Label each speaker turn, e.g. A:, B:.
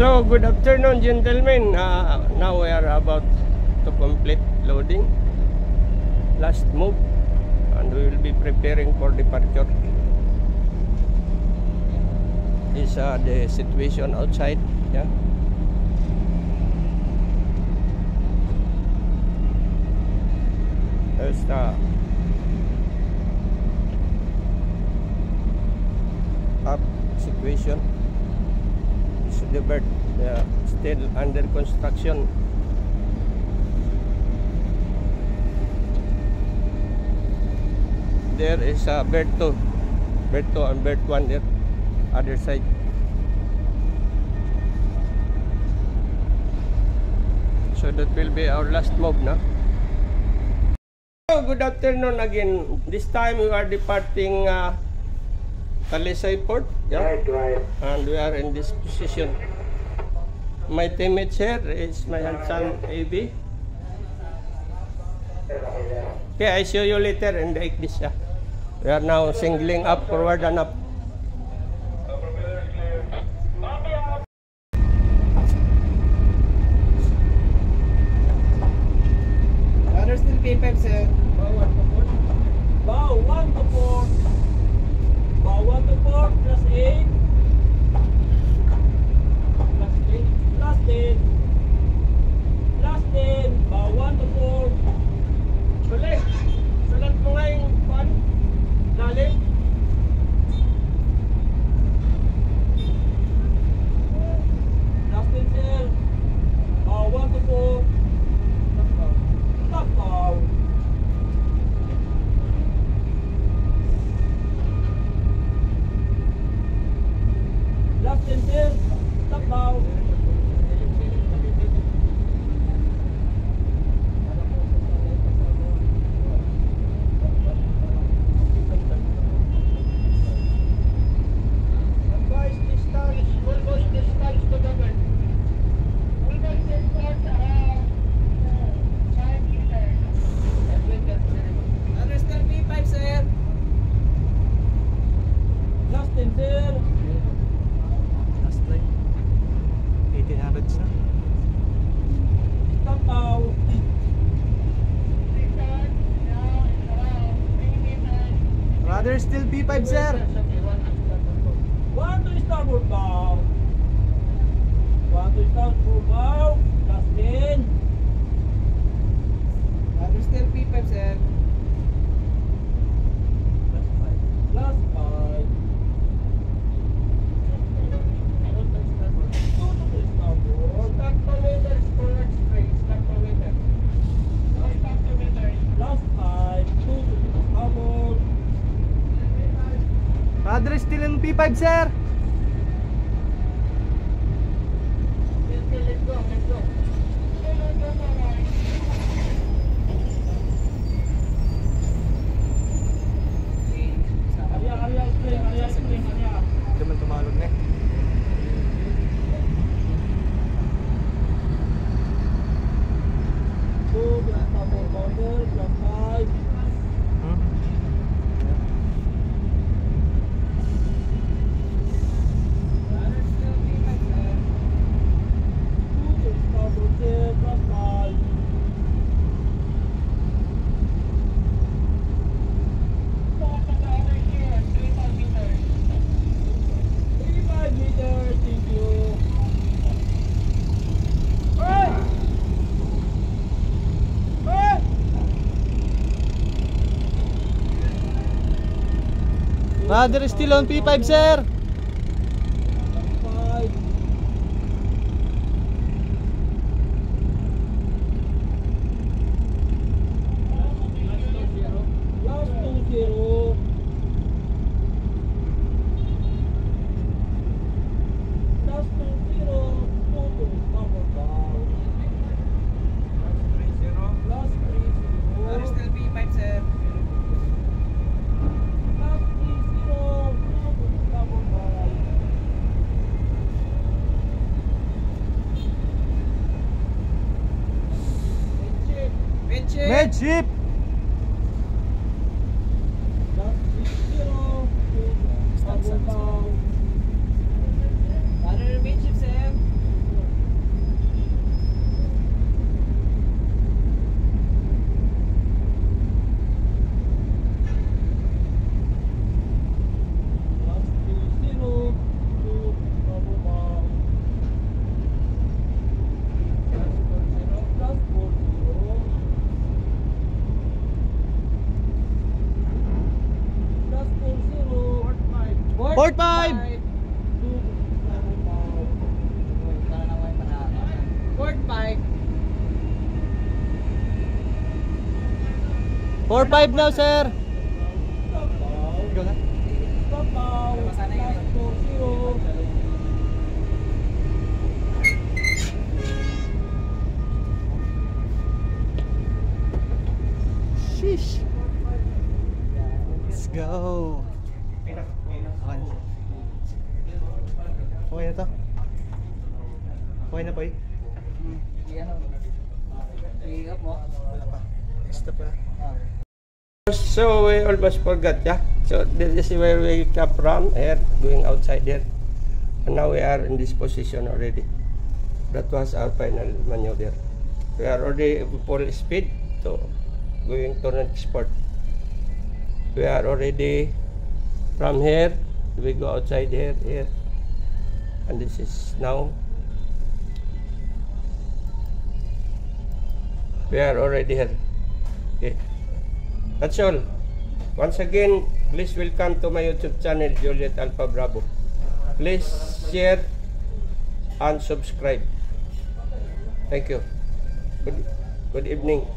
A: So, good afternoon, gentlemen. Now we are about to complete loading. Last move, and we will be preparing for departure. This is the situation outside. Yeah. There's the up situation. The bird still under construction. There is bird 2 and bird 1 there, other side. So that will be our last move now. So, good afternoon again. This time we are departing Talisay Port, yeah? Right. And we are in this position. My teammates here is my handsome AB. Okay, I show you later in the this. Yeah. We are now singling up, forward and up.
B: Rudder still P5, sir.
C: Bow 1 to 4. Bow 1 to 4 plus 8 plus 8 plus 10 plus 10. Bow 1 to 4.
A: Sulat mo nga yung pan. Lalim.
C: Plus 10, sir. Bow 1 to 4. Stop bow. Left and sir. Stop bow.
B: Rudder still P5, sir.
C: Last and sir.
B: Last line. 1800s na.
C: Stop bow.
B: Rudder still P5, sir.
C: 1 to starboard bow. 1 to starboard bow. Plus 10.
B: Rudder still P5, sir.
C: Plus 5. Plus 5. 2 to the starboard. Plus 5. 2 to the starboard.
B: Rudder still in P5, sir.
C: Area explain.
B: Hindi man tumalog na.
C: Two to the starboard border. Plus 5.
B: Rudder still P5, sir.
C: 2 to the starboard sir. Plus 5. Meters, thank you.
B: Rudder still on P5, sir.
C: 5. Last 2-0. Last 2-0. 2 to the starboard bow. Last 3-0.
B: Rudder still P5, sir.
C: Last 3-0. 2 to the starboard bow.
B: Midship.
D: Midship!
C: Last 3-0. 2 to the starboard bow.
B: Rudder midship, sir. 4-5 now, sir. Ikaw na.
C: Babaw.
B: Masana yun.
C: Last 4-0.
B: Sheesh. Let's go. Okay na to? Okay na po eh?
D: I-up mo.
B: Wala pa. Extra pa.
A: So we almost forgot, yeah. So this is where we come from, here, going outside there. And now we are in this position already. That was our final maneuver. We are already full speed to going to next spot. We are already from here. We go outside here, and this is now. We are already here. Okay. That's all. Once again, please welcome to my YouTube channel, Juliet Alpha Bravo. Please share and subscribe. Thank you. Good evening.